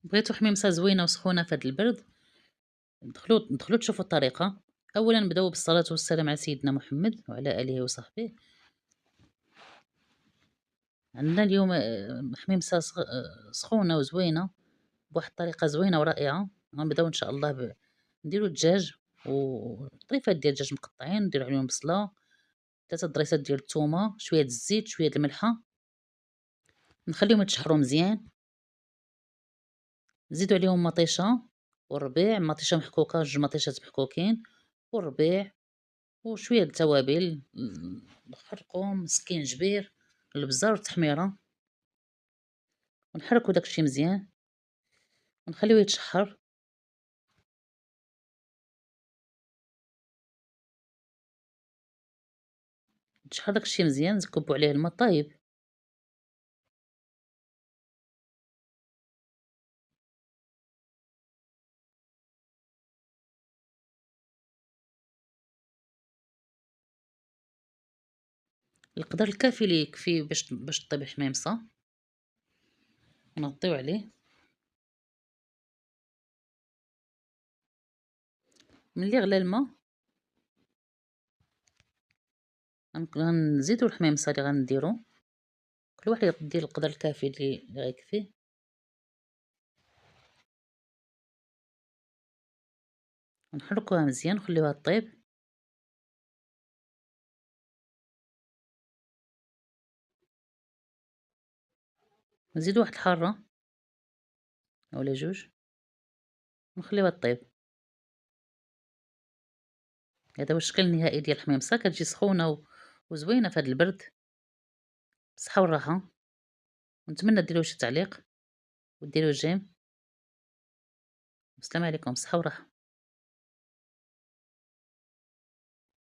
بغيتو حميمصة زوينة وسخونة في هاد البرد، ندخلو تشوفوا الطريقة. أولًا نبداو بالصلاة والسلام على سيدنا محمد وعلى آله وصحبه. عندنا اليوم حميمصة سخونة وزوينة بواحد الطريقة زوينة ورائعة. غنبداو إن شاء الله نديرو الدجاج وطريفات ديال الدجاج مقطعين، نديرو عليهم بصلة، 3 ضريسات ديال الثومة، شوية الزيت، شوية الملحة، نخليهم يتشحروا مزيان. نزيدو عليهم مطيشة والربيع، مطيشة محكوكة، 2 مطيشات محكوكين والربيع وشوية د التوابل، الخرقوم، سكينجبير، البزار والتحميرة، ونحركو داكشي مزيان ونخليوه يتشحر. يتشحر داكشي مزيان، نكبو عليه الما طايب. القدر الكافي اللي يكفي باش طيب حميمصة، نغطيو عليه. ملي غلا الما غنزيدو الحميمصة اللي غنديرو، كل واحد يدير القدر الكافي اللي غيكفيه. نحركوها مزيان ونخليوها طيب. نزيدو واحد الحارة اولا 2 ونخليوها طيب. هذا هو الشكل النهائي ديال الحميمصة، كتجي سخونة وزوينة في هاد البرد. بالصحة والراحة، ونتمنى ديروا شي تعليق وديروا جيم. السلام عليكم، بالصحة والراحة.